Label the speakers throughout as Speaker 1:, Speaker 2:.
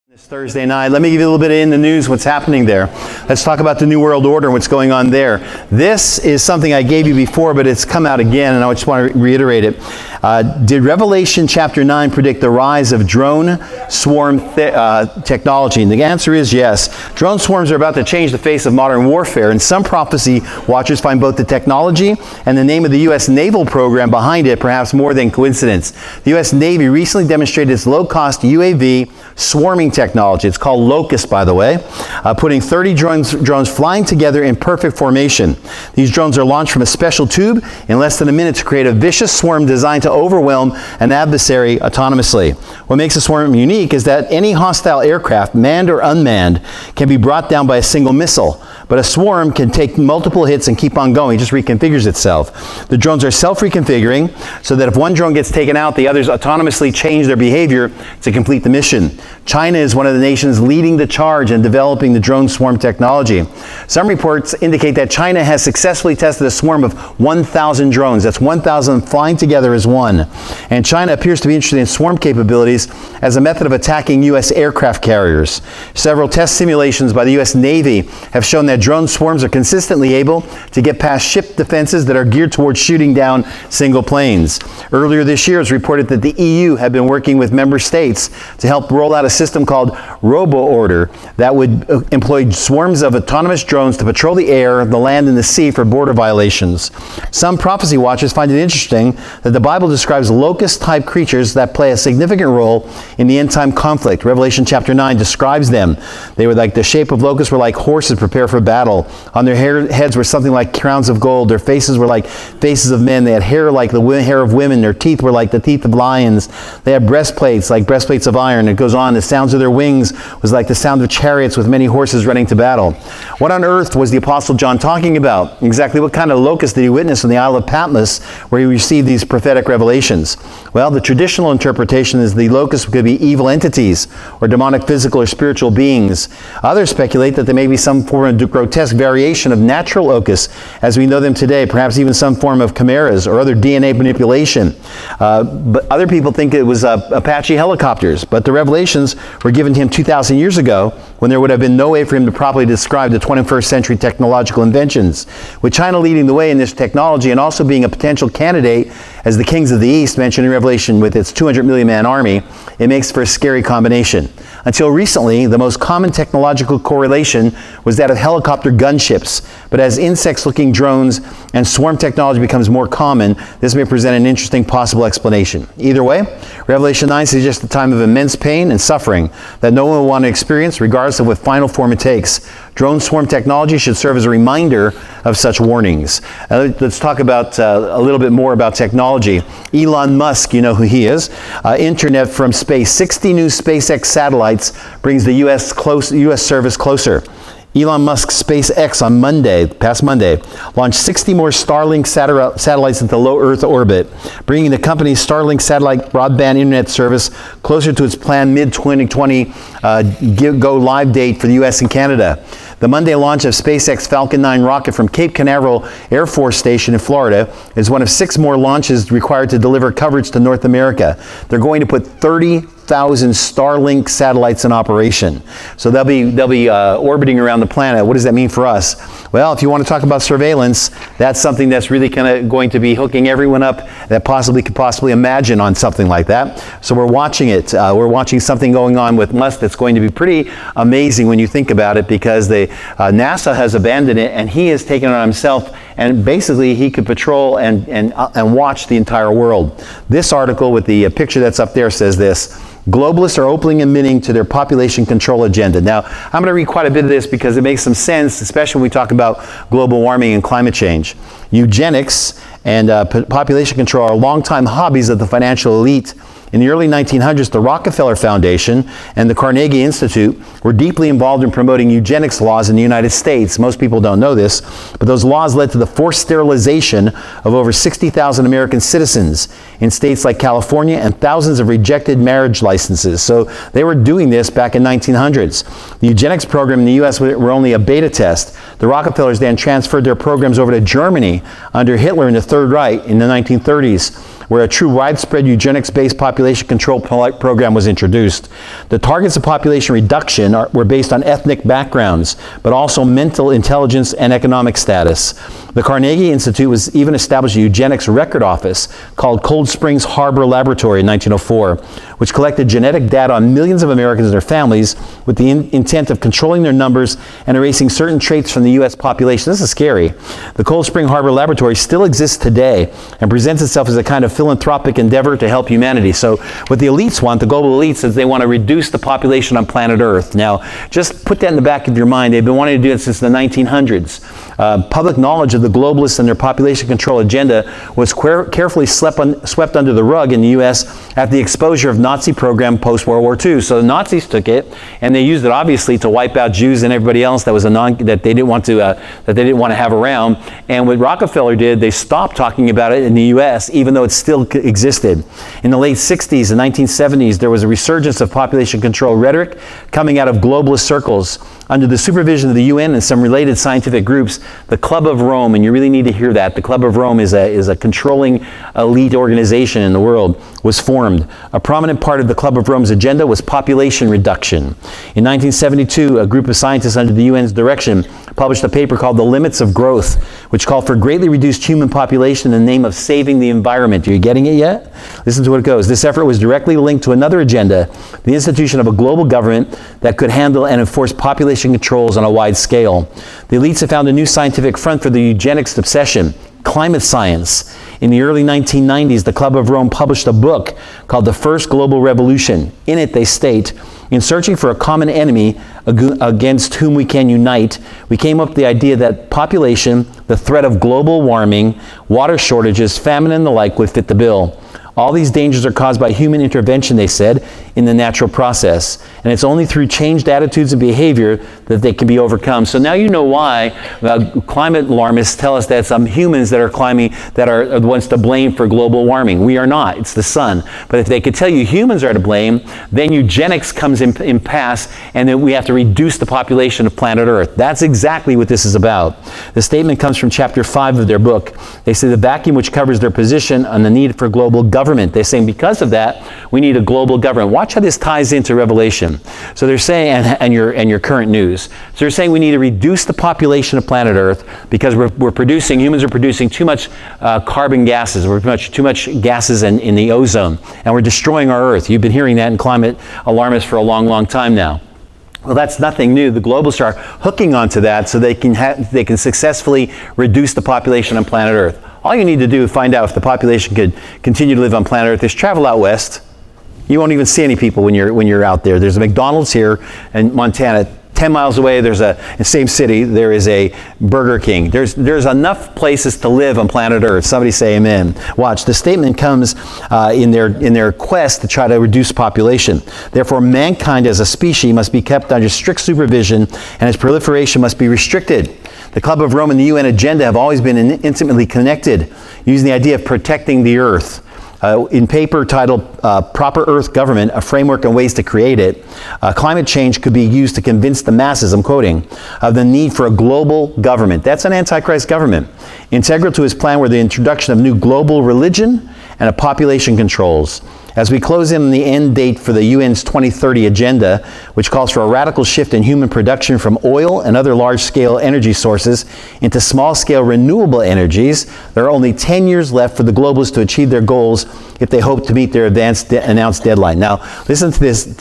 Speaker 1: This Thursday night, let me give you a little bit in the news, what's happening there. Let's talk about the New World Order and what's going on there. This is something I gave you before, but it's come out again, and I just want to reiterate it. Did Revelation chapter 9 predict the rise of drone swarm technology? And the answer is yes. Drone swarms are about to change the face of modern warfare, and some prophecy watchers find both the technology and the name of the U.S. naval program behind it perhaps more than coincidence. The U.S. Navy recently demonstrated its low-cost UAV swarming technology. It's called Locust, by the way, putting 30 drones flying together in perfect formation. These drones are launched from a special tube in less than a minute to create a vicious swarm designed to overwhelm an adversary autonomously. What makes a swarm unique is that any hostile aircraft, manned or unmanned, can be brought down by a single missile. But a swarm can take multiple hits and keep on going. It just reconfigures itself. The drones are self-reconfiguring so that if one drone gets taken out, the others autonomously change their behavior to complete the mission. China is one of the nations leading the charge in developing the drone swarm technology. Some reports indicate that China has successfully tested a swarm of 1,000 drones. That's 1,000 flying together as one. And China appears to be interested in swarm capabilities as a method of attacking U.S. aircraft carriers. Several test simulations by the U.S. Navy have shown that drone swarms are consistently able to get past ship defenses that are geared towards shooting down single planes. Earlier this year, it was reported that the EU had been working with member states to help roll out a system called Robo-Order that would employ swarms of autonomous drones to patrol the air, the land, and the sea for border violations. Some prophecy watchers find it interesting that the Bible describes locust-type creatures that play a significant role in the end-time conflict. Revelation chapter 9 describes them. They were like the shape of locusts were like horses prepared for battle. On their heads were something like crowns of gold. Their faces were like faces of men. They had hair like the hair of women. Their teeth were like the teeth of lions. They had breastplates like breastplates of iron. It goes on. The sounds of their wings was like the sound of chariots with many horses running to battle. What on earth was the Apostle John talking about? Exactly what kind of locust did he witness on the Isle of Patmos where he received these prophetic revelations? Well, the traditional interpretation is the locusts could be evil entities or demonic physical or spiritual beings. Others speculate that there may be some form of grotesque variation of natural locusts as we know them today, perhaps even some form of chimeras or other DNA manipulation. But other people think it was Apache helicopters, but the revelations were given to him 2,000 years ago when there would have been no way for him to properly describe the 21st century technological inventions. With China leading the way in this technology and also being a potential candidate as the kings of the East mentioned in Revelation with its 200 million man army, it makes for a scary combination. Until recently, the most common technological correlation was that of helicopter gunships. But as insects-looking drones and swarm technology becomes more common, this may present an interesting possible explanation. Either way, Revelation 9 suggests a time of immense pain and suffering that no one will want to experience, regardless of what final form it takes. Drone swarm technology should serve as a reminder of such warnings. Let's talk about a little bit more about technology. Elon Musk, you know who he is. Internet from space. 60 new SpaceX satellites brings the U.S. service closer. Elon Musk's SpaceX on past Monday, launched 60 more Starlink satellites into low Earth orbit, bringing the company's Starlink satellite broadband internet service closer to its planned mid-2020 go live date for the U.S. and Canada. The Monday launch of SpaceX Falcon 9 rocket from Cape Canaveral Air Force Station in Florida is one of 6 more launches required to deliver coverage to North America. They're going to put 30,000 Starlink satellites in operation. So they'll be orbiting around the planet. What does that mean for us? Well, if you want to talk about surveillance, that's something that's really kind of going to be hooking everyone up that could possibly imagine on something like that. So we're watching it. We're watching something going on with Musk that's going to be pretty amazing when you think about it, because NASA has abandoned it and he has taken it on himself, and basically he could patrol and watch the entire world. This article with the picture that's up there says this: globalists are openly admitting to their population control agenda. Now, I'm going to read quite a bit of this because it makes some sense, especially when we talk about global warming and climate change. Eugenics and population control are longtime hobbies of the financial elite. In the early 1900s, the Rockefeller Foundation and the Carnegie Institute were deeply involved in promoting eugenics laws in the United States. Most people don't know this, but those laws led to the forced sterilization of over 60,000 American citizens in states like California and thousands of rejected marriage licenses. So they were doing this back in 1900s. The eugenics program in the U.S. were only a beta test. The Rockefellers then transferred their programs over to Germany under Hitler and the Third Reich in the 1930s. where a true widespread eugenics-based population control program was introduced. The targets of population reduction were based on ethnic backgrounds, but also mental intelligence and economic status. The Carnegie Institute was even established a eugenics record office called Cold Springs Harbor Laboratory in 1904, which collected genetic data on millions of Americans and their families with the intent of controlling their numbers and erasing certain traits from the U.S. population. This is scary. The Cold Spring Harbor Laboratory still exists today and presents itself as a kind of philanthropic endeavor to help humanity. So what the elites want, the global elites, is they want to reduce the population on planet Earth. Now, just put that in the back of your mind. They've been wanting to do it since the 1900s. Public knowledge of the globalists and their population control agenda was carefully swept under the rug in the U.S. after the exposure of Nazi program post-World War II. So the Nazis took it, and they used it obviously to wipe out Jews and everybody else that was that they didn't want to have around. And what Rockefeller did, they stopped talking about it in the U.S., even though it still existed. In the late 60s and 1970s, there was a resurgence of population control rhetoric coming out of globalist circles. Under the supervision of the UN and some related scientific groups, the Club of Rome, and you really need to hear that, the Club of Rome is a controlling elite organization in the world, was formed. A prominent part of the Club of Rome's agenda was population reduction. In 1972, a group of scientists under the UN's direction published a paper called The Limits of Growth, which called for greatly reduced human population in the name of saving the environment. Are you getting it yet? Listen to what it goes. This effort was directly linked to another agenda, the institution of a global government that could handle and enforce population controls on a wide scale. The elites have found a new scientific front for the eugenics obsession: climate science. In the early 1990s, the Club of Rome published a book called The First Global Revolution. In it, they state, in searching for a common enemy against whom we can unite, we came up with the idea that population, the threat of global warming, water shortages, famine, and the like would fit the bill. All these dangers are caused by human intervention, they said, in the natural process. And it's only through changed attitudes and behavior that they can be overcome. So now you know why climate alarmists tell us that some humans that are the ones to blame for global warming. We are not. It's the sun. But if they could tell you humans are to blame, then eugenics comes in pass, and then we have to reduce the population of planet Earth. That's exactly what this is about. The statement comes from chapter 5 of their book. They say the vacuum which covers their position on the need for global government. They're saying because of that, we need a global government. Watch how this ties into Revelation. So they're saying, and your current news. So they're saying we need to reduce the population of planet Earth because humans are producing too much carbon gases. Too much gases in the ozone. And we're destroying our Earth. You've been hearing that in climate alarmists for a long, long time now. Well, that's nothing new. The globalists are hooking onto that so they can successfully reduce the population on planet Earth. All you need to do to find out if the population could continue to live on planet Earth is travel out west. You won't even see any people when you're out there. There's a McDonald's here in Montana. 10 miles away, in the same city, there is a Burger King. There's enough places to live on planet Earth. Somebody say amen. Watch, the statement comes in their quest to try to reduce population. Therefore, mankind as a species must be kept under strict supervision, and its proliferation must be restricted. The Club of Rome and the UN agenda have always been intimately connected, using the idea of protecting the Earth. In paper titled Proper Earth Government, a Framework and Ways to Create It, climate change could be used to convince the masses, I'm quoting, of the need for a global government. That's an Antichrist government. Integral to his plan were the introduction of new global religion and a population controls. As we close in on the end date for the UN's 2030 agenda, which calls for a radical shift in human production from oil and other large-scale energy sources into small-scale renewable energies, there are only 10 years left for the globalists to achieve their goals if they hope to meet their announced deadline. Now, listen to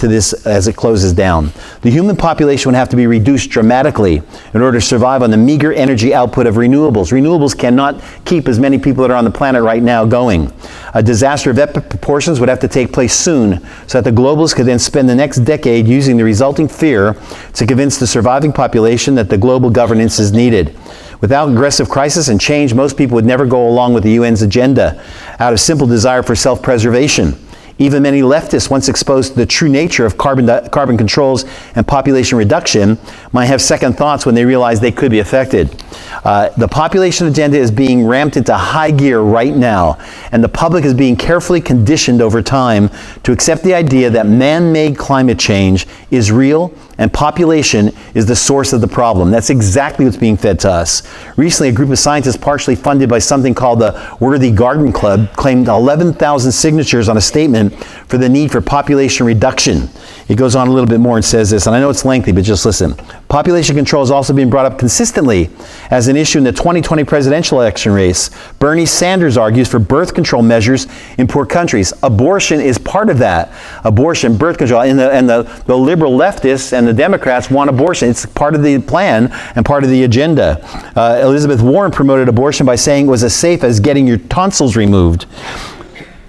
Speaker 1: this as it closes down. The human population would have to be reduced dramatically in order to survive on the meager energy output of renewables. Renewables cannot keep as many people that are on the planet right now going. A disaster of epic proportions would have to take place soon so that the globalists could then spend the next decade using the resulting fear to convince the surviving population that the global governance is needed. Without aggressive crisis and change, most people would never go along with the UN's agenda out of simple desire for self-preservation. Even many leftists, once exposed to the true nature of carbon controls and population reduction, might have second thoughts when they realize they could be affected. The population agenda is being ramped into high gear right now, and the public is being carefully conditioned over time to accept the idea that man-made climate change is real and population is the source of the problem. That's exactly what's being fed to us. Recently, a group of scientists partially funded by something called the Worthy Garden Club claimed 11,000 signatures on a statement for the need for population reduction. It goes on a little bit more and says this, and I know it's lengthy, but just listen. Population control is also being brought up consistently as an issue in the 2020 presidential election race. Bernie Sanders argues for birth control measures in poor countries. Abortion is part of that. Abortion, birth control, and the liberal leftists and the Democrats want abortion. It's part of the plan and part of the agenda. Elizabeth Warren promoted abortion by saying it was as safe as getting your tonsils removed.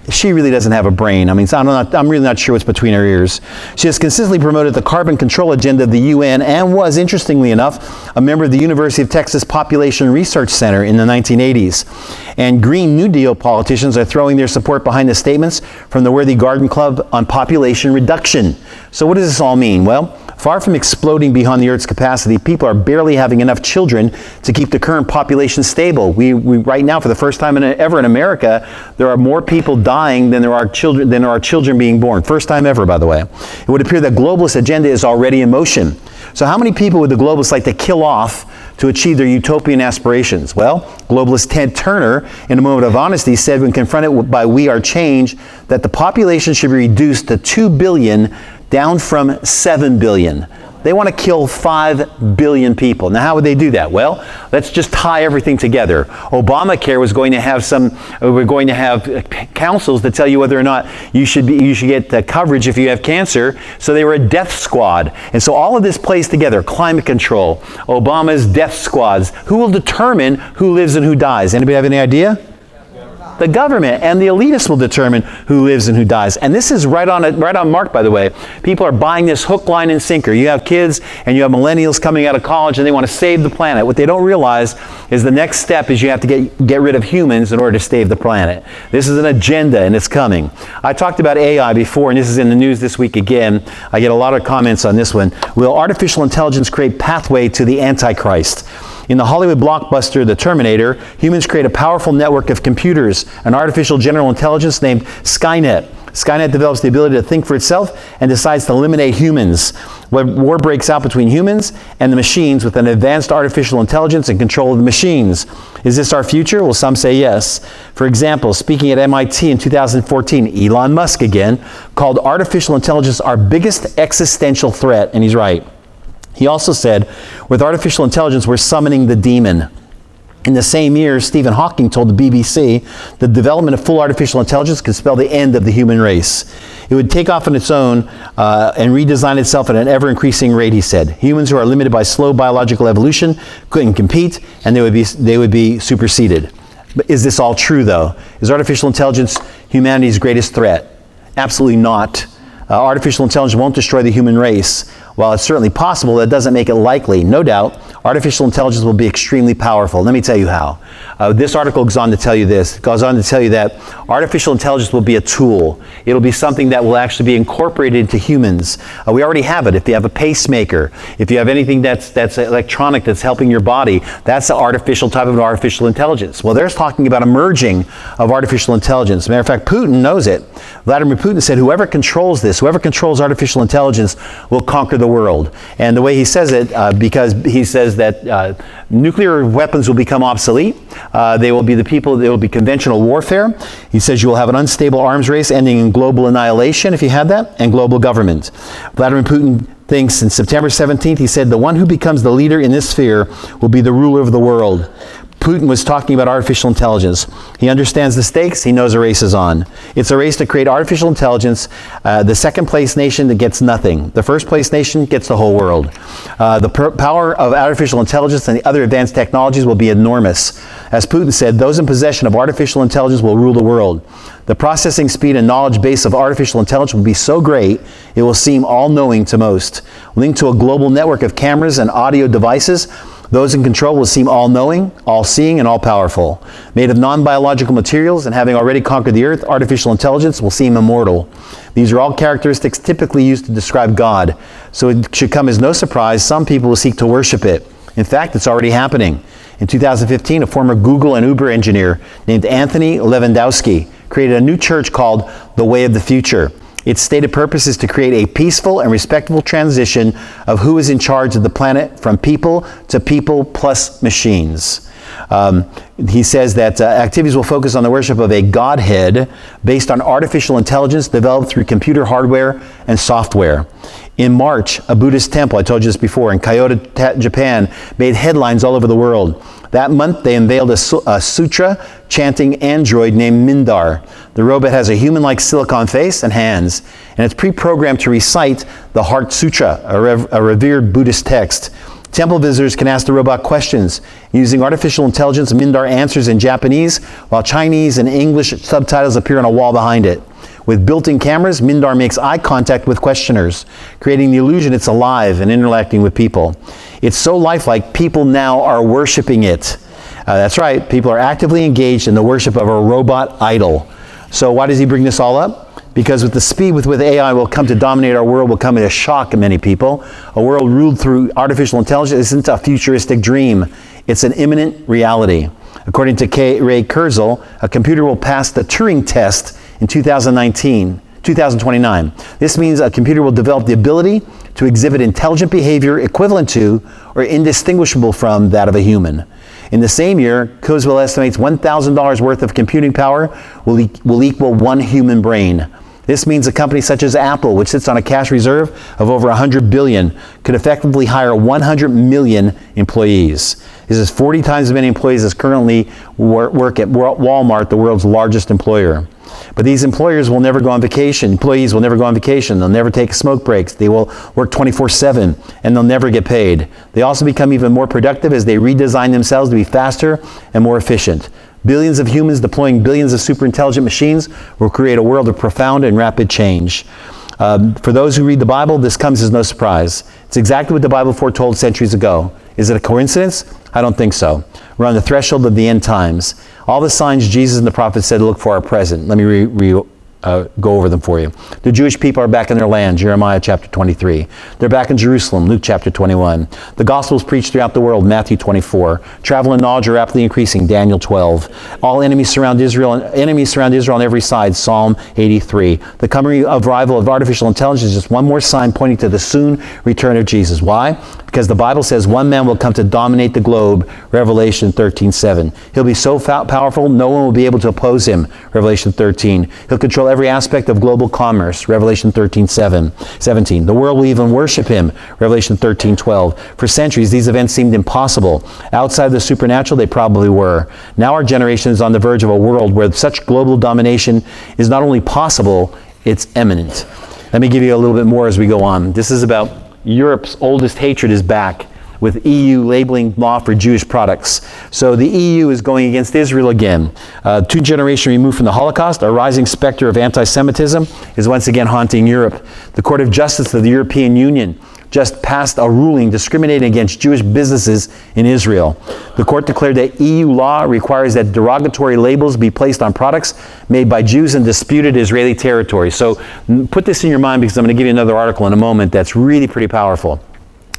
Speaker 1: She really doesn't have a brain. I mean, I'm really not sure what's between her ears. She has consistently promoted the carbon control agenda of the UN and was, interestingly enough, a member of the University of Texas Population Research Center in the 1980s. And Green New Deal politicians are throwing their support behind the statements from the Worthy Garden Club on population reduction. So what does this all mean? Well, far from exploding beyond the Earth's capacity, people are barely having enough children to keep the current population stable. We right now, for the first time ever in America, there are more people dying than there are children being born. First time ever, by the way. It would appear that globalist agenda is already in motion. So how many people would the globalists like to kill off to achieve their utopian aspirations? Well, globalist Ted Turner, in a moment of honesty, said when confronted by We Are Change that the population should be reduced to 2 billion, down from 7 billion. They want to kill 5 billion people. Now, how would they do that? Well, let's just tie everything together. Obamacare was going to have we're going to have councils that tell you whether or not you should get coverage if you have cancer. So they were a death squad. And so all of this plays together. Climate control, Obama's death squads. Who will determine who lives and who dies? Anybody have any idea? The government and the elitists will determine who lives and who dies. And this is right on mark, by the way. People are buying this hook, line, and sinker. You have kids and you have millennials coming out of college and they want to save the planet. What they don't realize is the next step is you have to get rid of humans in order to save the planet. This is an agenda and it's coming. I talked about AI before, and this is in the news this week again. I get a lot of comments on this one. Will artificial intelligence create pathway to the Antichrist? In the Hollywood blockbuster The Terminator, humans create a powerful network of computers, an artificial general intelligence named Skynet. Skynet develops the ability to think for itself and decides to eliminate humans. War breaks out between humans and the machines with an advanced artificial intelligence and control of the machines. Is this our future? Well, some say yes. For example, speaking at MIT in 2014, Elon Musk again called artificial intelligence our biggest existential threat, and he's right. He also said, with artificial intelligence, we're summoning the demon. In the same year, Stephen Hawking told the BBC the development of full artificial intelligence could spell the end of the human race. It would take off on its own and redesign itself at an ever-increasing rate, he said. Humans who are limited by slow biological evolution couldn't compete, and they would be superseded. But is this all true, though? Is artificial intelligence humanity's greatest threat? Absolutely not. Artificial intelligence won't destroy the human race. While it's certainly possible, that doesn't make it likely. No doubt, artificial intelligence will be extremely powerful. Let me tell you how. This article goes on to tell you this. It goes on to tell you that artificial intelligence will be a tool. It'll be something that will actually be incorporated into humans. We already have it. If you have a pacemaker, if you have anything that's electronic that's helping your body, that's the artificial type of artificial intelligence. Well, there's talking about a merging of artificial intelligence. As a matter of fact, Putin knows it. Vladimir Putin said, whoever controls this, whoever controls artificial intelligence will conquer the world. And the way he says it, because he says that nuclear weapons will become obsolete. They will be conventional warfare. He says you will have an unstable arms race ending in global annihilation if you had that, and global government. Vladimir Putin thinks in September 17th, he said, the one who becomes the leader in this sphere will be the ruler of the world. Putin was talking about artificial intelligence. He understands the stakes. He knows a race is on. It's a race to create artificial intelligence. The second place nation that gets nothing. The first place nation gets the whole world. The power of artificial intelligence and the other advanced technologies will be enormous. As Putin said, those in possession of artificial intelligence will rule the world. The processing speed and knowledge base of artificial intelligence will be so great, it will seem all-knowing to most. Linked to a global network of cameras and audio devices, those in control will seem all-knowing, all-seeing, and all-powerful. Made of non-biological materials and having already conquered the earth, artificial intelligence will seem immortal. These are all characteristics typically used to describe God. So it should come as no surprise some people will seek to worship it. In fact, it's already happening. In 2015, a former Google and Uber engineer named Anthony Lewandowski created a new church called The Way of the Future. Its stated purpose is to create a peaceful and respectful transition of who is in charge of the planet from people to people plus machines. He says that activities will focus on the worship of a Godhead based on artificial intelligence developed through computer hardware and software. In March, a Buddhist temple, I told you this before, in Kyoto, Japan, made headlines all over the world. That month, they unveiled a sutra-chanting android named Mindar. The robot has a human-like silicon face and hands, and it's pre-programmed to recite the Heart Sutra, a revered Buddhist text. Temple visitors can ask the robot questions. Using artificial intelligence, Mindar answers in Japanese, while Chinese and English subtitles appear on a wall behind it. With built-in cameras, Mindar makes eye contact with questioners, creating the illusion it's alive and interacting with people. It's so lifelike, people now are worshiping it. That's right, people are actively engaged in the worship of a robot idol. So why does he bring this all up? Because with the speed with which AI will come to dominate our world will come as a shock to many people. A world ruled through artificial intelligence isn't a futuristic dream. It's an imminent reality. According to Ray Kurzweil, a computer will pass the Turing test in 2029. This means a computer will develop the ability to exhibit intelligent behavior equivalent to or indistinguishable from that of a human. In the same year, Kurzweil estimates $1,000 worth of computing power will equal one human brain. This means a company such as Apple, which sits on a cash reserve of over $100 billion, could effectively hire 100 million employees. This is 40 times as many employees as currently work at Walmart, the world's largest employer. But these employers will never go on vacation. Employees will never go on vacation. They'll never take smoke breaks. They will work 24/7, and they'll never get paid. They also become even more productive as they redesign themselves to be faster and more efficient. Billions of humans deploying billions of super intelligent machines will create a world of profound and rapid change. For those who read the Bible, this comes as no surprise. It's exactly what the Bible foretold centuries ago. Is it a coincidence? I don't think so. We're on the threshold of the end times. All the signs Jesus and the prophets said to look for are present. Let me go over them for you. The Jewish people are back in their land, Jeremiah chapter 23. They're back in Jerusalem, Luke chapter 21. The gospel is preached throughout the world, Matthew 24. Travel and knowledge are rapidly increasing, Daniel 12. All enemies surround Israel on every side, Psalm 83. The coming of arrival of artificial intelligence is just one more sign pointing to the soon return of Jesus. Why? Because the Bible says one man will come to dominate the globe, Revelation 13:7. He'll be so powerful, no one will be able to oppose him, Revelation 13. He'll control every aspect of global commerce, Revelation 13:17. The world will even worship him, Revelation 13:12. For centuries, these events seemed impossible. Outside the supernatural, they probably were. Now our generation is on the verge of a world where such global domination is not only possible, it's imminent. Let me give you a little bit more as we go on. This is about Europe's oldest hatred is back, with EU labeling law for Jewish products. So the EU is going against Israel again. 2 generations removed from the Holocaust, a rising specter of anti-Semitism is once again haunting Europe. The Court of Justice of the European Union just passed a ruling discriminating against Jewish businesses in Israel. The court declared that EU law requires that derogatory labels be placed on products made by Jews in disputed Israeli territory. So put this in your mind, because I'm going to give you another article in a moment that's really pretty powerful.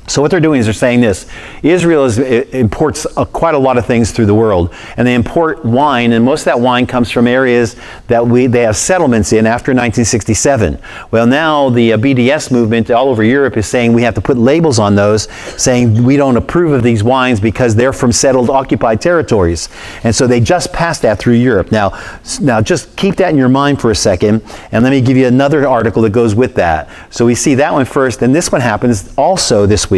Speaker 1: So what they're doing is they're saying this. Israel imports quite a lot of things through the world, and they import wine, and most of that wine comes from areas that they have settlements in after 1967. Well, now the BDS movement all over Europe is saying we have to put labels on those saying we don't approve of these wines because they're from settled, occupied territories. And so they just passed that through Europe. Now just keep that in your mind for a second, and let me give you another article that goes with that. So we see that one first, and this one happens also this week.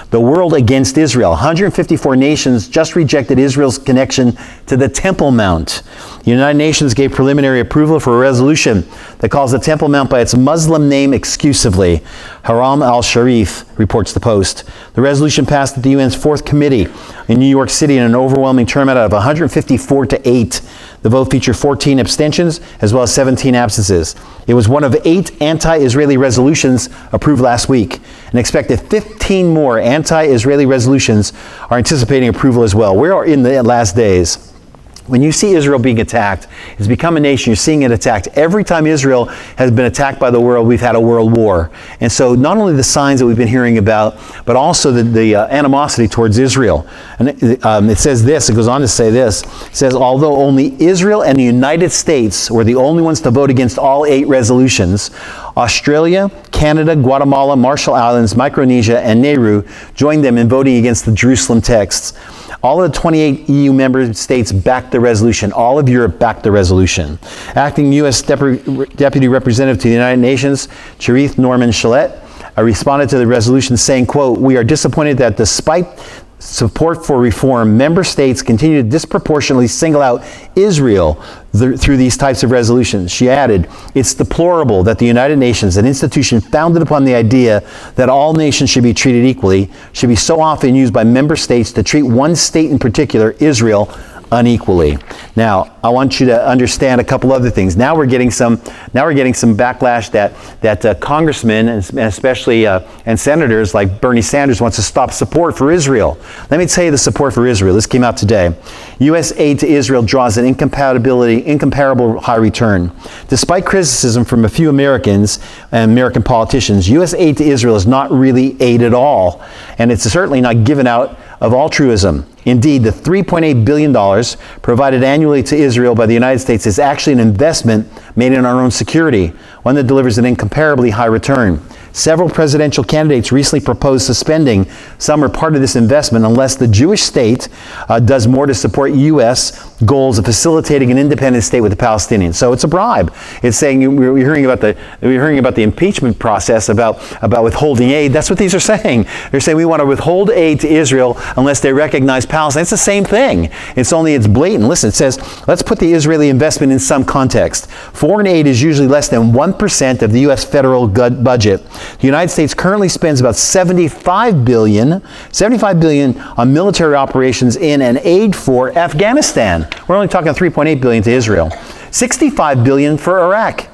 Speaker 1: The world against Israel. 154 nations just rejected Israel's connection to the Temple Mount. The United Nations gave preliminary approval for a resolution that calls the Temple Mount by its Muslim name exclusively. Haram al-Sharif, reports the Post. The resolution passed at the UN's 4th Committee in New York City in an overwhelming turnout of 154 to 8. The vote featured 14 abstentions as well as 17 absences. It was one of 8 anti-Israeli resolutions approved last week. An expected 15 more anti-Israeli resolutions are anticipating approval as well. We are in the last days. When you see Israel being attacked, it's become a nation, you're seeing it attacked. Every time Israel has been attacked by the world, we've had a world war. And so not only the signs that we've been hearing about, but also the animosity towards Israel. And it says this, it goes on to say this, it says, although only Israel and the United States were the only ones to vote against all 8 resolutions, Australia, Canada, Guatemala, Marshall Islands, Micronesia, and Nauru joined them in voting against the Jerusalem texts. All of the 28 EU member states backed the resolution. All of Europe backed the resolution. Acting U.S. Deputy Representative to the United Nations, Cherith Norman Shillette, responded to the resolution saying, quote, "We are disappointed that despite support for reform, member states continue to disproportionately single out Israel through these types of resolutions." She added, "It's deplorable that the United Nations, an institution founded upon the idea that all nations should be treated equally, should be so often used by member states to treat one state in particular, Israel, unequally." Now, I want you to understand a couple other things. Now we're getting some backlash that congressmen and especially and senators like Bernie Sanders wants to stop support for Israel. Let me tell you the support for Israel. This came out today. U.S. aid to Israel draws an incomparable high return. Despite criticism from a few Americans and American politicians, U.S. aid to Israel is not really aid at all, and it's certainly not given out of altruism. Indeed, the $3.8 billion provided annually to Israel by the United States is actually an investment made in our own security, one that delivers an incomparably high return. Several presidential candidates recently proposed suspending some or part of this investment unless the Jewish state does more to support U.S. goals of facilitating an independent state with the Palestinians. So it's a bribe. It's saying we're hearing about the impeachment process about withholding aid. That's what these are saying. They're saying we want to withhold aid to Israel unless they recognize Palestine. It's the same thing. It's blatant. Listen, it says, let's put the Israeli investment in some context. Foreign aid is usually less than 1% of the U.S. federal budget. The United States currently spends about $75 billion on military operations in and aid for Afghanistan. We're only talking $3.8 billion to Israel. $65 billion for Iraq.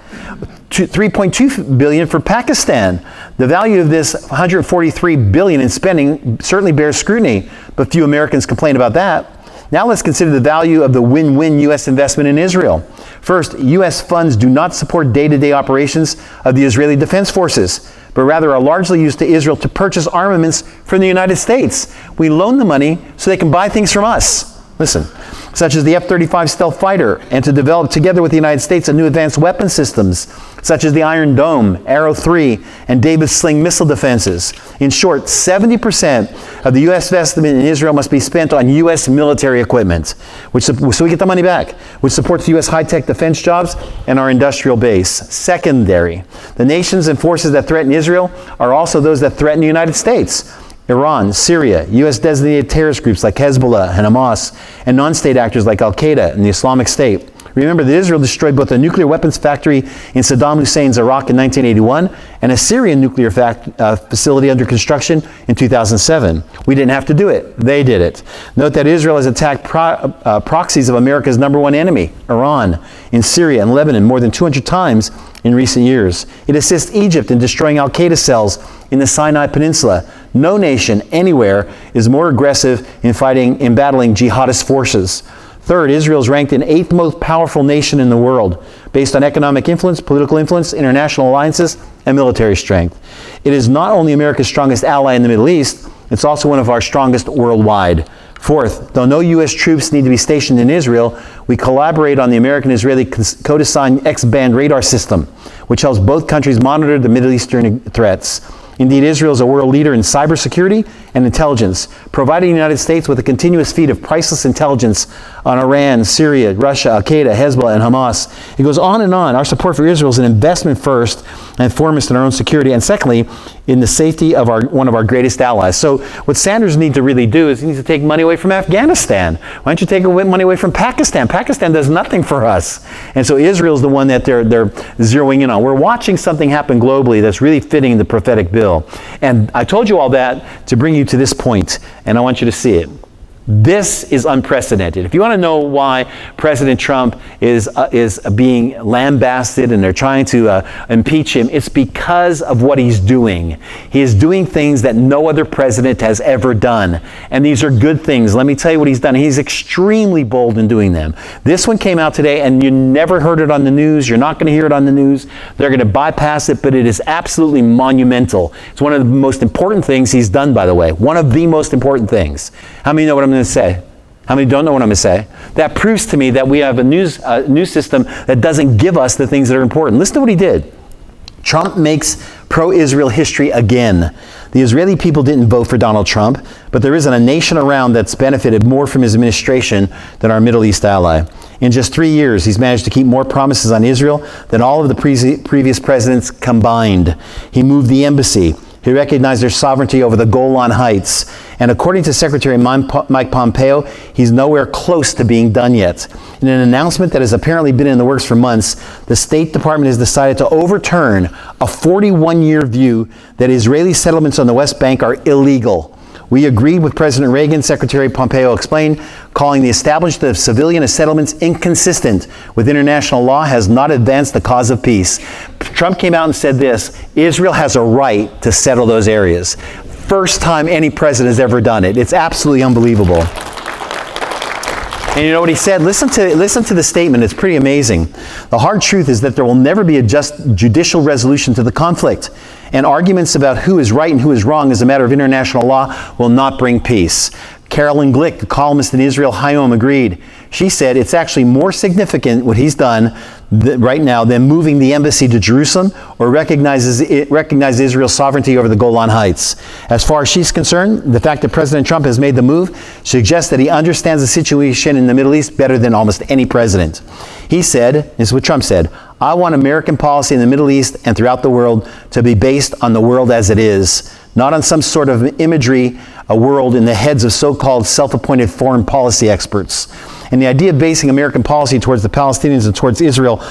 Speaker 1: $3.2 billion for Pakistan. The value of this $143 billion in spending certainly bears scrutiny, but few Americans complain about that. Now let's consider the value of the win-win U.S. investment in Israel. First, U.S. funds do not support day-to-day operations of the Israeli Defense Forces, but rather are largely used to Israel to purchase armaments from the United States. We loan the money so they can buy things from us. Listen, such as the F-35 stealth fighter, and to develop together with the United States a new advanced weapon systems, such as the Iron Dome, Arrow 3, and David's Sling missile defenses. In short, 70% of the U.S. investment in Israel must be spent on U.S. military equipment, so we get the money back, which supports U.S. high-tech defense jobs and our industrial base. Secondary, the nations and forces that threaten Israel are also those that threaten the United States. Iran, Syria, U.S. designated terrorist groups like Hezbollah and Hamas, and non-state actors like Al-Qaeda and the Islamic State. Remember that Israel destroyed both a nuclear weapons factory in Saddam Hussein's Iraq in 1981 and a Syrian nuclear facility under construction in 2007. We didn't have to do it. They did it. Note that Israel has attacked proxies of America's #1 enemy, Iran, in Syria and Lebanon more than 200 times in recent years. It assists Egypt in destroying Al-Qaeda cells in the Sinai Peninsula. No nation anywhere is more aggressive in battling jihadist forces. Third, Israel is ranked in 8th most powerful nation in the world, based on economic influence, political influence, international alliances, and military strength. It is not only America's strongest ally in the Middle East, it's also one of our strongest worldwide. Fourth, though no U.S. troops need to be stationed in Israel, we collaborate on the American-Israeli codesigned X-band radar system, which helps both countries monitor the Middle Eastern threats. Indeed, Israel is a world leader in cybersecurity and intelligence, providing the United States with a continuous feed of priceless intelligence on Iran, Syria, Russia, Al-Qaeda, Hezbollah, and Hamas. It goes on and on. Our support for Israel is an investment first and foremost in our own security, and secondly, in the safety of one of our greatest allies. So what Sanders needs to really do is he needs to take money away from Afghanistan. Why don't you take money away from Pakistan? Pakistan does nothing for us. And so Israel is the one that they're zeroing in on. We're watching something happen globally that's really fitting the prophetic bill. And I told you all that to bring you to this point, and I want you to see it. This is unprecedented. If you want to know why President Trump is being lambasted and they're trying to impeach him, it's because of what he's doing. He is doing things that no other president has ever done. And these are good things. Let me tell you what he's done. He's extremely bold in doing them. This one came out today, and you never heard it on the news. You're not going to hear it on the news. They're going to bypass it, but it is absolutely monumental. It's one of the most important things he's done, by the way. One of the most important things. How many know what I'm going to say? How many don't know what I'm going to say? That proves to me that we have a news system that doesn't give us the things that are important. Listen to what he did. Trump makes pro-Israel history again. The Israeli people didn't vote for Donald Trump, but there isn't a nation around that's benefited more from his administration than our Middle East ally. In just 3 years, he's managed to keep more promises on Israel than all of the previous presidents combined. He moved the embassy. He recognized their sovereignty over the Golan Heights. And according to Secretary Mike Pompeo, he's nowhere close to being done yet. In an announcement that has apparently been in the works for months, the State Department has decided to overturn a 41-year view that Israeli settlements on the West Bank are illegal. We agreed with President Reagan, Secretary Pompeo explained, calling the establishment of civilian settlements inconsistent with international law has not advanced the cause of peace. Trump came out and said this: Israel has a right to settle those areas. First time any president has ever done it. It's absolutely unbelievable. And you know what he said? Listen to the statement. It's pretty amazing. The hard truth is that there will never be a just judicial resolution to the conflict. And arguments about who is right and who is wrong as a matter of international law will not bring peace. Carolyn Glick, a columnist in Israel Hayom, agreed. She said it's actually more significant what he's done right now than moving the embassy to Jerusalem or recognize Israel's sovereignty over the Golan Heights. As far as she's concerned, the fact that President Trump has made the move suggests that he understands the situation in the Middle East better than almost any president. He said, this is what Trump said, "I want American policy in the Middle East and throughout the world to be based on the world as it is, not on some sort of imagery, a world in the heads of so-called self-appointed foreign policy experts." And the idea of basing American policy towards the Palestinians and towards Israel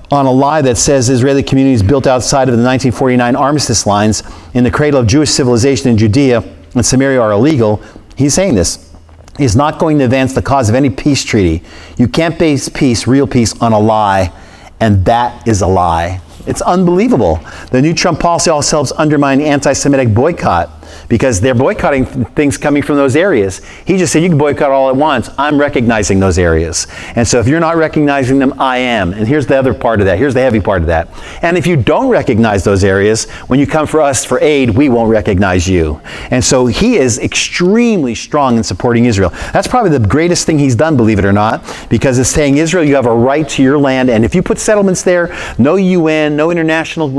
Speaker 1: on a lie that says Israeli communities built outside of the 1949 armistice lines in the cradle of Jewish civilization in Judea and Samaria are illegal, he's saying this, is not going to advance the cause of any peace treaty. You can't base peace, real peace, on a lie, and that is a lie. It's unbelievable. The new Trump policy also helps undermine anti-Semitic boycott because they're boycotting things coming from those areas. He just said, you can boycott all at once. I'm recognizing those areas. And so if you're not recognizing them, I am. And here's the other part of that. Here's the heavy part of that. And if you don't recognize those areas, when you come for us for aid, we won't recognize you. And so he is extremely strong in supporting Israel. That's probably the greatest thing he's done, believe it or not, because it's saying, Israel, you have a right to your land. And if you put settlements there, no UN, no international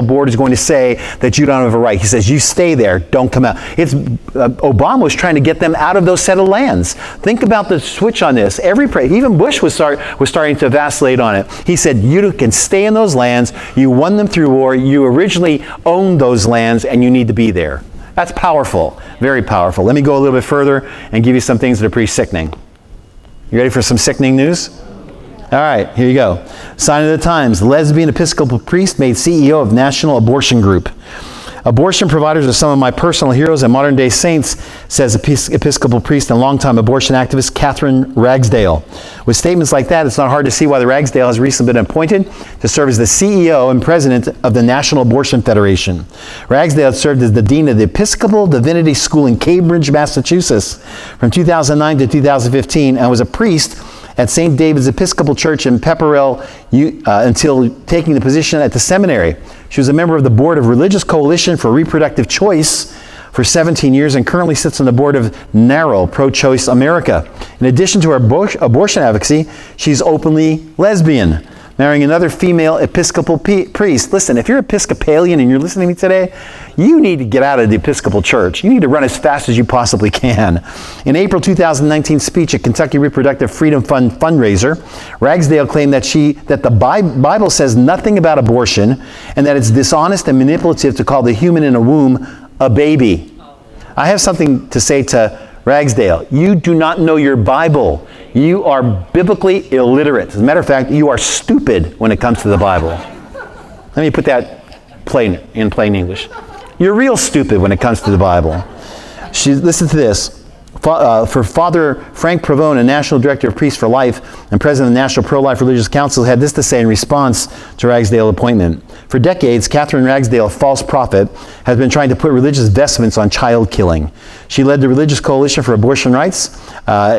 Speaker 1: board is going to say that you don't have a right. He says, you stay there, don't come out. Obama was trying to get them out of those settled lands. Think about the switch on this. Even Bush was starting to vacillate on it. He said, you can stay in those lands. You won them through war. You originally owned those lands, and you need to be there. That's powerful, very powerful. Let me go a little bit further and give you some things that are pretty sickening. You ready for some sickening news? All right, here you go. Sign of the times. Lesbian Episcopal priest made CEO of National Abortion Group. Abortion providers are some of my personal heroes and modern-day saints, says Episcopal priest and longtime abortion activist Catherine Ragsdale. With statements like that, it's not hard to see why the Ragsdale has recently been appointed to serve as the CEO and president of the National Abortion Federation. Ragsdale served as the dean of the Episcopal Divinity School in Cambridge, Massachusetts from 2009 to 2015 and was a priest at St. David's Episcopal Church in Pepperell until taking the position at the seminary. She was a member of the board of Religious Coalition for Reproductive Choice for 17 years and currently sits on the board of NARAL, Pro-Choice America. In addition to her abortion advocacy, she's openly lesbian, marrying another female Episcopal priest. Listen, if you're Episcopalian and you're listening to me today, you need to get out of the Episcopal Church. You need to run as fast as you possibly can. In April 2019 speech at Kentucky Reproductive Freedom Fund fundraiser, Ragsdale claimed that the Bible says nothing about abortion and that it's dishonest and manipulative to call the human in a womb a baby. I have something to say to Ragsdale. You do not know your Bible. You are biblically illiterate. As a matter of fact, you are stupid when it comes to the Bible. Let me put that in plain English. You're real stupid when it comes to the Bible. Listen to this. For Father Frank Provone, a National Director of Priests for Life and President of the National Pro-Life Religious Council, had this to say in response to Ragsdale's appointment. For decades, Catherine Ragsdale, a false prophet, has been trying to put religious vestments on child killing. She led the Religious Coalition for Abortion Rights,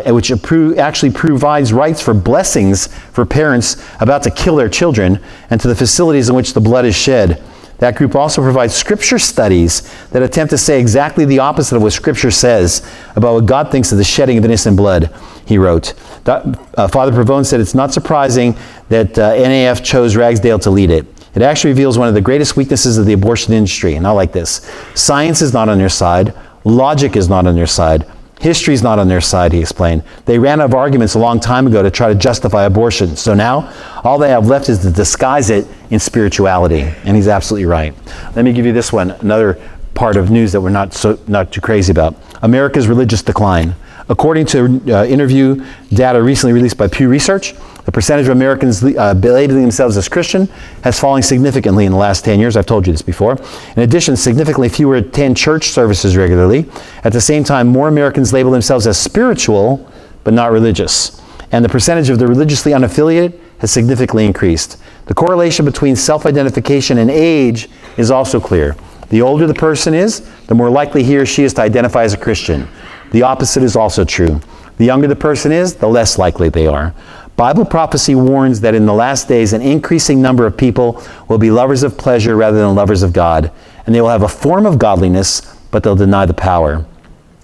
Speaker 1: which actually provides rights for blessings for parents about to kill their children and to the facilities in which the blood is shed. That group also provides scripture studies that attempt to say exactly the opposite of what Scripture says about what God thinks of the shedding of innocent blood, he wrote. Father Provone said it's not surprising that NAF chose Ragsdale to lead it. It actually reveals one of the greatest weaknesses of the abortion industry, and I like this. Science is not on their side. Logic is not on their side. History is not on their side, he explained. They ran out of arguments a long time ago to try to justify abortion. So now, all they have left is to disguise it in spirituality. And he's absolutely right. Let me give you this one, another part of news that we're not too crazy about. America's religious decline. According to interview data recently released by Pew Research, the percentage of Americans labeling themselves as Christian has fallen significantly in the last 10 years. I've told you this before. In addition, significantly fewer attend church services regularly. At the same time, more Americans label themselves as spiritual, but not religious. And the percentage of the religiously unaffiliated has significantly increased. The correlation between self-identification and age is also clear. The older the person is, the more likely he or she is to identify as a Christian. The opposite is also true. The younger the person is, the less likely they are. Bible prophecy warns that in the last days, an increasing number of people will be lovers of pleasure rather than lovers of God. And they will have a form of godliness, but they'll deny the power.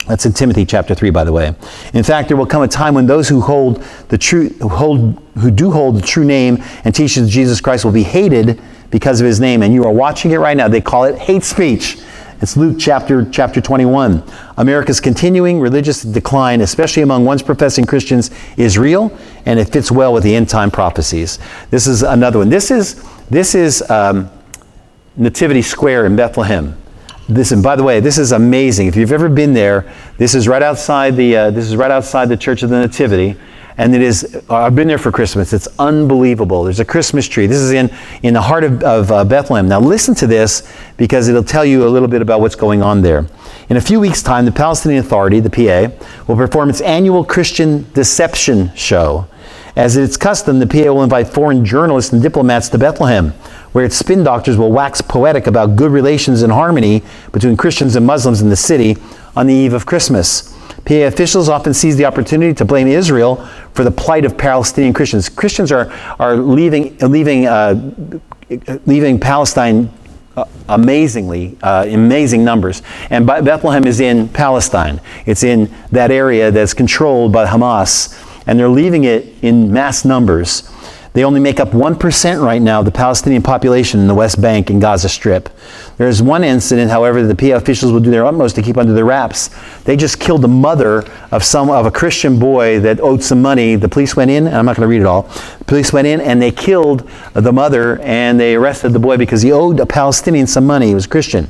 Speaker 1: That's in Timothy chapter 3, by the way. In fact, there will come a time when those who do hold the true name and teachings of Jesus Christ will be hated because of his name. And you are watching it right now. They call it hate speech. It's Luke chapter 21. America's continuing religious decline, especially among once professing Christians, is real, and it fits well with the end time prophecies. This is another one. This is Nativity Square in Bethlehem. And by the way, this is amazing. If you've ever been there, this is right outside the Church of the Nativity. And it is, I've been there for Christmas. It's unbelievable. There's a Christmas tree. This is in the heart of Bethlehem. Now listen to this, because it'll tell you a little bit about what's going on there. In a few weeks' time, the Palestinian Authority, the PA, will perform its annual Christian Deception Show. As it's custom, the PA will invite foreign journalists and diplomats to Bethlehem, where its spin doctors will wax poetic about good relations and harmony between Christians and Muslims in the city on the eve of Christmas. PA officials often seize the opportunity to blame Israel for the plight of Palestinian Christians. Christians are leaving Palestine amazing numbers. And Bethlehem is in Palestine. It's in that area that's controlled by Hamas, and they're leaving it in mass numbers. They only make up 1% right now of the Palestinian population in the West Bank and Gaza Strip. There's one incident, however, that the PA officials will do their utmost to keep under their wraps. They just killed the mother of a Christian boy that owed some money. The police went in, and I'm not going to read it all. The police went in and they killed the mother, and they arrested the boy because he owed a Palestinian some money. He was Christian.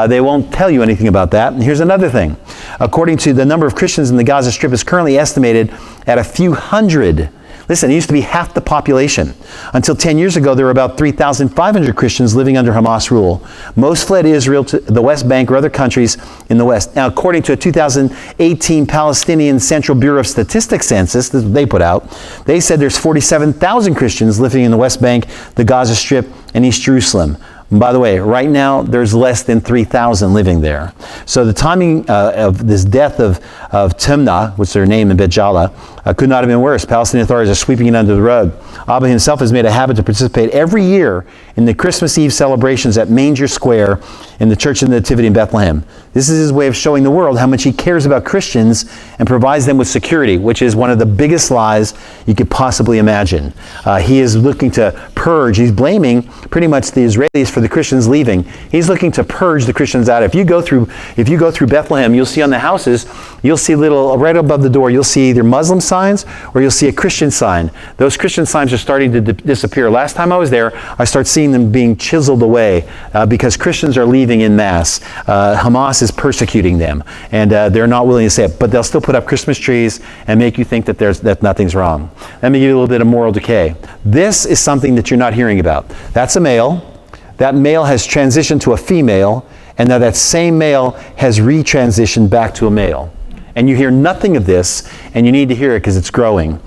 Speaker 1: They won't tell you anything about that. And here's another thing. According to the number of Christians in the Gaza Strip is currently estimated at a few hundred. Listen, it used to be half the population. Until 10 years ago, there were about 3,500 Christians living under Hamas rule. Most fled Israel to the West Bank or other countries in the West. Now, according to a 2018 Palestinian Central Bureau of Statistics census that they put out, they said there's 47,000 Christians living in the West Bank, the Gaza Strip, and East Jerusalem. And by the way, right now, there's less than 3,000 living there. So the timing of this death of Timnah, which is their name in Bet Jala, could not have been worse. Palestinian authorities are sweeping it under the rug. Abba himself has made a habit to participate every year in the Christmas Eve celebrations at Manger Square in the Church of the Nativity in Bethlehem. This is his way of showing the world how much he cares about Christians and provides them with security, which is one of the biggest lies you could possibly imagine. He is looking to purge. He's blaming pretty much the Israelis for the Christians leaving. He's looking to purge the Christians out. If you go through Bethlehem, you'll see on the houses, you'll see right above the door, you'll see either Muslim signs or you'll see a Christian sign. Those Christian signs are starting to disappear. Last time I was there, I started seeing them being chiseled away because Christians are leaving in mass. Hamas is persecuting them, and they're not willing to say it, but they'll still put up Christmas trees and make you think that nothing's wrong. Let me give you a little bit of moral decay. This is something that you're not hearing about. That's a male. That male has transitioned to a female, and now that same male has retransitioned back to a male. And you hear nothing of this, and you need to hear it because it's growing.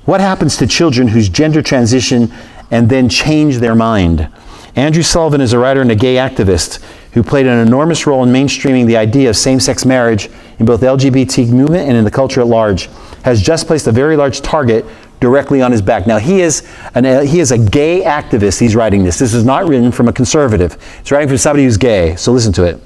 Speaker 1: What happens to children whose gender transition and then change their mind? Andrew Sullivan is a writer and a gay activist who played an enormous role in mainstreaming the idea of same-sex marriage in both the LGBT movement and in the culture at large, has just placed a very large target directly on his back. Now, he is a gay activist. He's writing this. This is not written from a conservative. It's writing from somebody who's gay, so listen to it.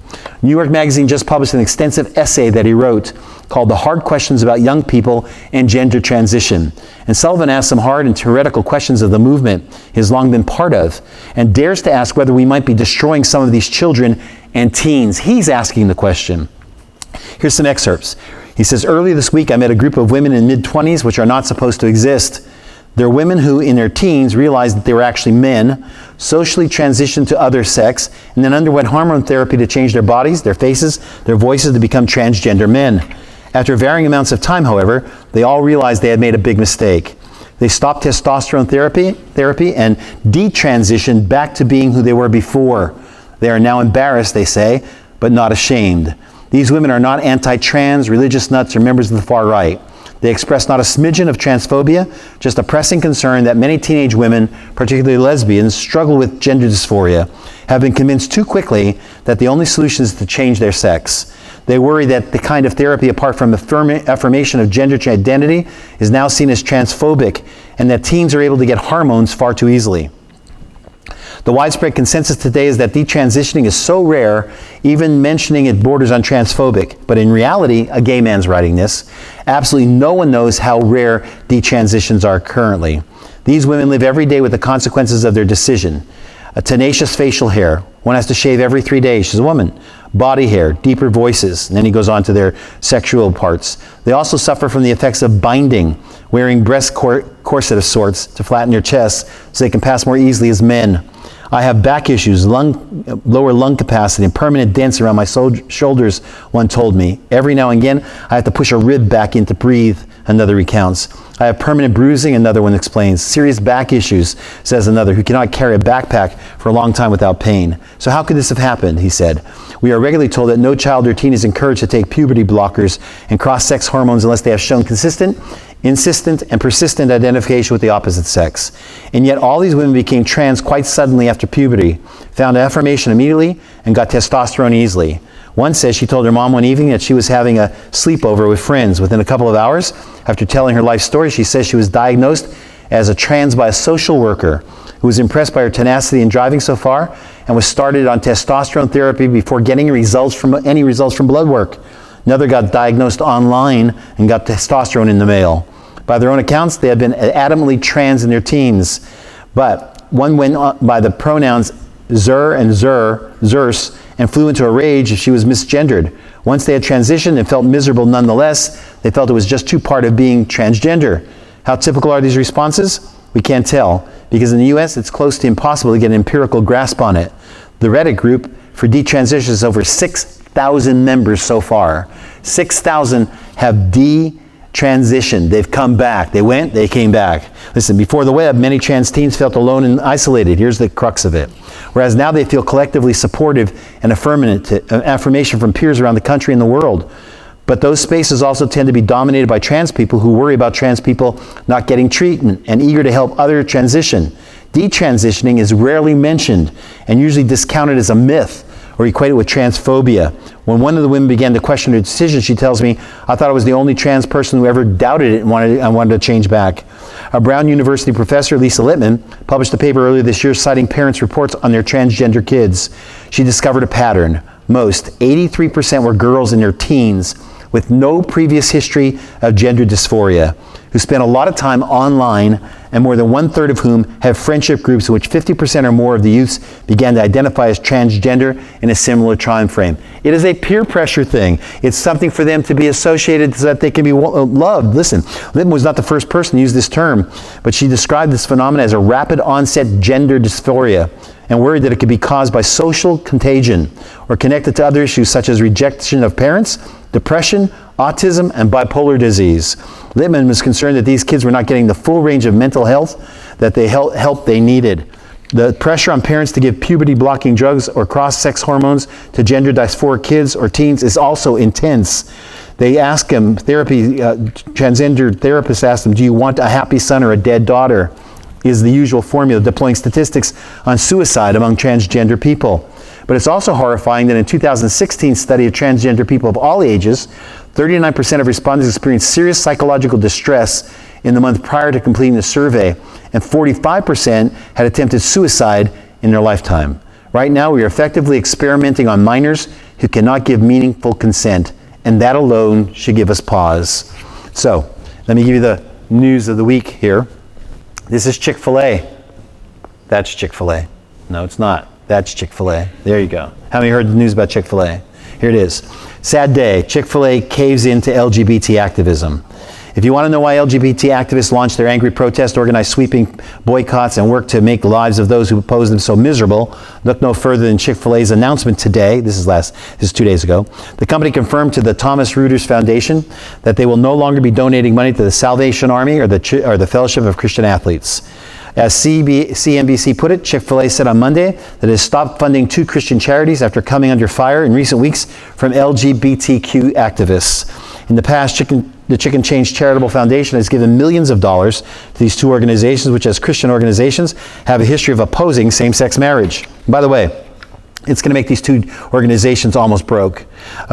Speaker 1: New York Magazine just published an extensive essay that he wrote called The Hard Questions About Young People and Gender Transition. And Sullivan asks some hard and theoretical questions of the movement he has long been part of, and dares to ask whether we might be destroying some of these children and teens. He's asking the question. Here's some excerpts. He says, earlier this week I met a group of women in mid-20s which are not supposed to exist. They're women who, in their teens, realized that they were actually men, socially transitioned to other sex, and then underwent hormone therapy to change their bodies, their faces, their voices to become transgender men. After varying amounts of time, however, they all realized they had made a big mistake. They stopped testosterone therapy and detransitioned back to being who they were before. They are now embarrassed, they say, but not ashamed. These women are not anti-trans, religious nuts, or members of the far right. They express not a smidgen of transphobia, just a pressing concern that many teenage women, particularly lesbians, struggle with gender dysphoria, have been convinced too quickly that the only solution is to change their sex. They worry that the kind of therapy apart from affirmation of gender identity is now seen as transphobic, and that teens are able to get hormones far too easily. The widespread consensus today is that detransitioning is so rare, even mentioning it borders on transphobic. But in reality, a gay man's writing this, absolutely no one knows how rare detransitions are currently. These women live every day with the consequences of their decision. A tenacious facial hair. One has to shave every 3 days. She's a woman. Body hair, deeper voices. And then he goes on to their sexual parts. They also suffer from the effects of binding, wearing breast corset of sorts to flatten their chests so they can pass more easily as men. I have back issues, lower lung capacity, and permanent dents around my shoulders, one told me. Every now and again, I have to push a rib back in to breathe, another recounts. I have permanent bruising, another one explains. Serious back issues, says another, who cannot carry a backpack for a long time without pain. So how could this have happened, he said. We are regularly told that no child or teen is encouraged to take puberty blockers and cross-sex hormones unless they have shown consistent, insistent, and persistent identification with the opposite sex. And yet all these women became trans quite suddenly after puberty, found affirmation immediately, and got testosterone easily. One says she told her mom one evening that she was having a sleepover with friends. Within a couple of hours, after telling her life story, she says she was diagnosed as a trans by a social worker who was impressed by her tenacity in driving so far and was started on testosterone therapy before getting any results from blood work. Another got diagnosed online and got testosterone in the mail. By their own accounts, they had been adamantly trans in their teens. But one went by the pronouns Zer and Zers, and flew into a rage if she was misgendered. Once they had transitioned and felt miserable nonetheless, they felt it was just too part of being transgender. How typical are these responses? We can't tell, because in the US, it's close to impossible to get an empirical grasp on it. The Reddit group for detransition is over 6,000 members so far. 6,000 have detransitioned. They've come back. They went, they came back. Listen, before the web, many trans teens felt alone and isolated. Here's the crux of it. Whereas now they feel collectively supportive and affirmation from peers around the country and the world. But those spaces also tend to be dominated by trans people who worry about trans people not getting treatment and eager to help others transition. Detransitioning is rarely mentioned and usually discounted as a myth or equated with transphobia. When one of the women began to question her decision, she tells me, I thought I was the only trans person who ever doubted it and wanted to change back. A Brown University professor, Lisa Littman, published a paper earlier this year citing parents' reports on their transgender kids. She discovered a pattern. Most, 83%, were girls in their teens with no previous history of gender dysphoria, who spent a lot of time online, and more than 1/3 of whom have friendship groups in which 50% or more of the youths began to identify as transgender in a similar time frame. It is a peer pressure thing. It's something for them to be associated so that they can be loved. Listen, Littman was not the first person to use this term, but she described this phenomenon as a rapid onset gender dysphoria and worried that it could be caused by social contagion or connected to other issues such as rejection of parents, depression, autism, and bipolar disease. Littman was concerned that these kids were not getting the full range of mental health that help they needed. The pressure on parents to give puberty-blocking drugs or cross-sex hormones to gender dysphoric kids or teens is also intense. They ask him, transgender therapists ask him, do you want a happy son or a dead daughter? Is the usual formula, deploying statistics on suicide among transgender people. But it's also horrifying that in a 2016 study of transgender people of all ages, 39% of respondents experienced serious psychological distress in the month prior to completing the survey, and 45% had attempted suicide in their lifetime. Right now, we are effectively experimenting on minors who cannot give meaningful consent, and that alone should give us pause. So, let me give you the news of the week here. This is Chick-fil-A. That's Chick-fil-A. No, it's not. That's Chick-fil-A. There you go. How many heard the news about Chick-fil-A? Here it is. Sad day. Chick-fil-A caves into LGBT activism. If you want to know why LGBT activists launched their angry protest, organized sweeping boycotts, and worked to make the lives of those who oppose them so miserable, look no further than Chick-fil-A's announcement today. This is 2 days ago. The company confirmed to the Thomas Reuters Foundation that they will no longer be donating money to the Salvation Army or the Fellowship of Christian Athletes. As CNBC put it, Chick-fil-A said on Monday that it has stopped funding 2 Christian charities after coming under fire in recent weeks from LGBTQ activists. In the past, the Chicken Change Charitable Foundation has given millions of dollars to these 2 organizations, which as Christian organizations have a history of opposing same-sex marriage. By the way, it's going to make these 2 organizations almost broke.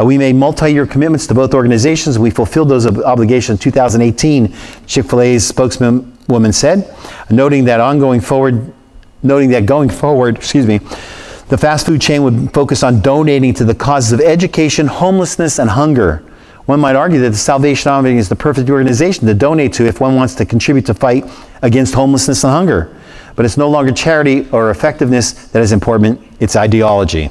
Speaker 1: We made multi-year commitments to both organizations. We fulfilled those obligations in 2018, Chick-fil-A's spokeswoman said, noting that going forward, the fast food chain would focus on donating to the causes of education, homelessness, and hunger. One might argue that the Salvation Army is the perfect organization to donate to if one wants to contribute to fight against homelessness and hunger. But it's no longer charity or effectiveness that is important, it's ideology.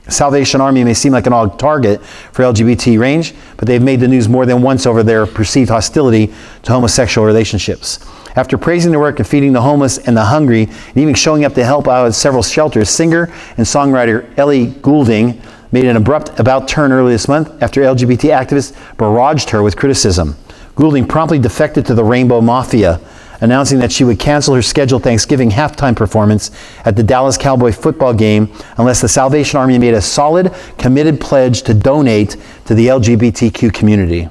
Speaker 1: Salvation Army may seem like an odd target for LGBT range, but they've made the news more than once over their perceived hostility to homosexual relationships. After praising their work of feeding the homeless and the hungry, and even showing up to help out at several shelters, singer and songwriter Ellie Goulding made an abrupt about-turn early this month after LGBT activists barraged her with criticism. Goulding promptly defected to the Rainbow Mafia, announcing that she would cancel her scheduled Thanksgiving halftime performance at the Dallas Cowboy football game unless the Salvation Army made a solid, committed pledge to donate to the LGBTQ community.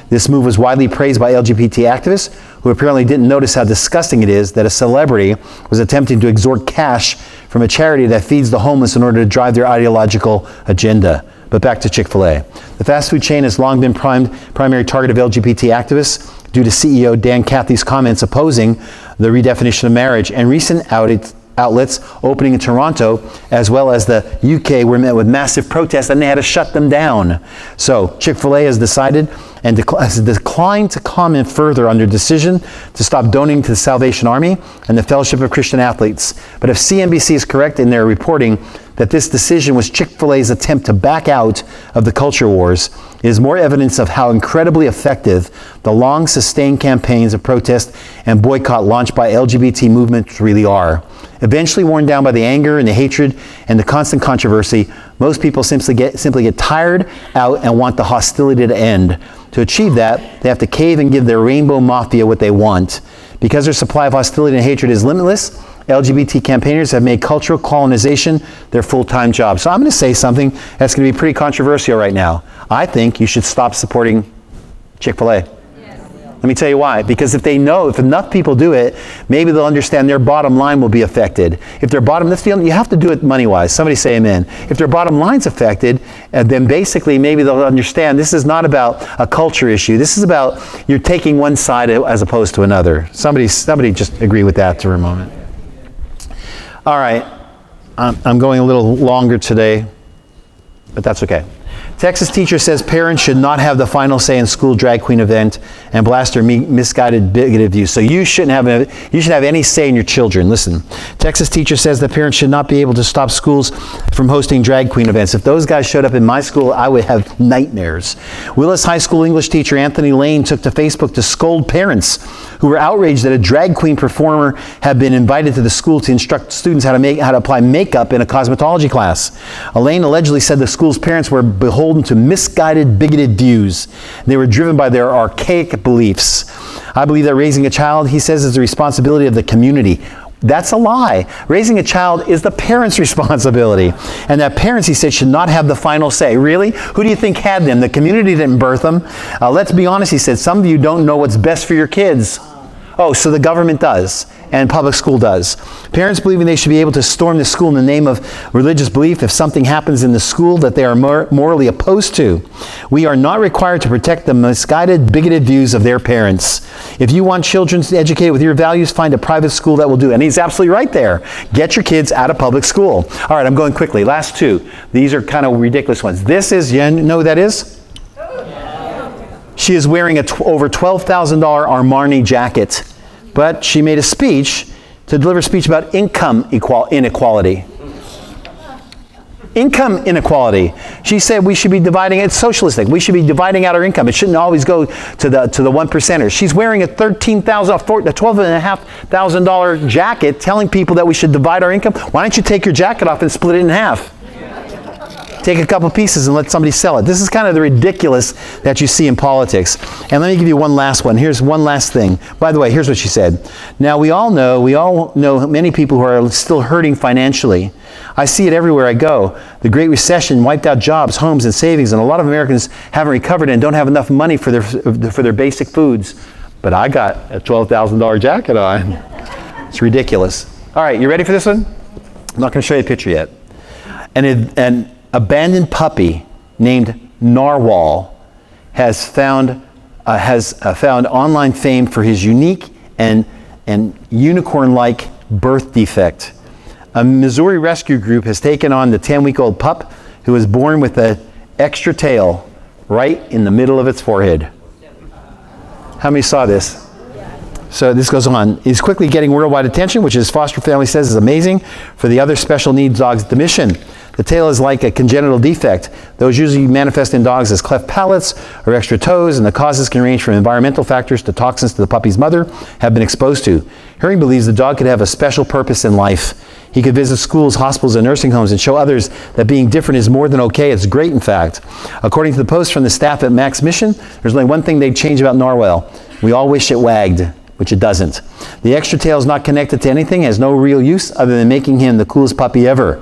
Speaker 1: This move was widely praised by LGBT activists, who apparently didn't notice how disgusting it is that a celebrity was attempting to extort cash from a charity that feeds the homeless in order to drive their ideological agenda. But back to Chick-fil-A. The fast food chain has long been primary target of LGBT activists due to CEO Dan Cathy's comments opposing the redefinition of marriage, and recent outlets opening in Toronto as well as the UK were met with massive protests and they had to shut them down. So Chick-fil-A has decided and has declined to comment further on their decision to stop donating to the Salvation Army and the Fellowship of Christian Athletes. But if CNBC is correct in their reporting that this decision was Chick-fil-A's attempt to back out of the culture wars, it is more evidence of how incredibly effective the long sustained campaigns of protest and boycott launched by LGBT movements really are. Eventually worn down by the anger and the hatred and the constant controversy, most people simply get tired out and want the hostility to end. To achieve that, they have to cave and give their Rainbow Mafia what they want. Because their supply of hostility and hatred is limitless, LGBT campaigners have made cultural colonization their full-time job. So I'm going to say something that's going to be pretty controversial right now. I think you should stop supporting Chick-fil-A. Let me tell you why. Because if enough people do it, maybe they'll understand their bottom line will be affected. If their bottom, you have to do it money-wise. Somebody say amen. If their bottom line's affected, then basically maybe they'll understand this is not about a culture issue. This is about you're taking one side as opposed to another. Somebody just agree with that for a moment. All right. I'm going a little longer today, but that's okay. Texas teacher says parents should not have the final say in school drag queen event and blast their misguided, bigoted views. So you should have any say in your children. Listen, Texas teacher says that parents should not be able to stop schools from hosting drag queen events. If those guys showed up in my school, I would have nightmares. Willis High School English teacher Anthony Lane took to Facebook to scold parents who were outraged that a drag queen performer had been invited to the school to instruct students how to apply makeup in a cosmetology class. Elaine allegedly said the school's parents were beholden to misguided, bigoted views. They were driven by their archaic beliefs. I believe that raising a child, he says, is the responsibility of the community. That's a lie. Raising a child is the parent's responsibility. And that parents, he said, should not have the final say. Really? Who do you think had them? The community didn't birth them. Let's be honest, he said, some of you don't know what's best for your kids. Oh, so the government does, and public school does. Parents believing they should be able to storm the school in the name of religious belief if something happens in the school that they are morally opposed to. We are not required to protect the misguided, bigoted views of their parents. If you want children to educate with your values, find a private school that will do. And he's absolutely right there. Get your kids out of public school. All right, I'm going quickly. Last two. These are kind of ridiculous ones. This is, you know who that is? She is wearing a over $12,000 Armani jacket, but she made a speech to deliver a speech about income inequality. Income inequality. She said we should be dividing, it's socialistic, we should be dividing out our income. It shouldn't always go to the one percenters. She's wearing a $12,500 jacket telling people that we should divide our income. Why don't you take your jacket off and split it in half? Take a couple pieces and let somebody sell it. This is kind of the ridiculous that you see in politics. And let me give you one last one. Here's one last thing. By the way, here's what she said. Now, we all know many people who are still hurting financially. I see it everywhere I go. The Great Recession wiped out jobs, homes, and savings, and a lot of Americans haven't recovered and don't have enough money for their basic foods. But I got a $12,000 jacket on. It's ridiculous. All right, you ready for this one? I'm not going to show you a picture yet. An abandoned puppy named Narwhal has found online fame for his unique and unicorn-like birth defect. A Missouri rescue group has taken on the 10-week-old pup who was born with an extra tail right in the middle of its forehead. How many saw this? So this goes on. He's quickly getting worldwide attention, which his foster family says is amazing for the other special needs dogs at the mission. The tail is like a congenital defect. Those usually manifest in dogs as cleft palates or extra toes, and the causes can range from environmental factors to toxins the puppy's mother have been exposed to. Herring believes the dog could have a special purpose in life. He could visit schools, hospitals, and nursing homes and show others that being different is more than okay. It's great, in fact. According to the post from the staff at Mac's Mission, there's only one thing they'd change about Narwhal. We all wish it wagged, which it doesn't. The extra tail is not connected to anything, has no real use other than making him the coolest puppy ever.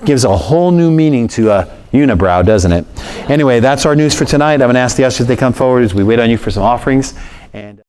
Speaker 1: Gives a whole new meaning to a unibrow, doesn't it? Anyway, that's our news for tonight. I'm going to ask the ushers if they come forward as we wait on you for some offerings. And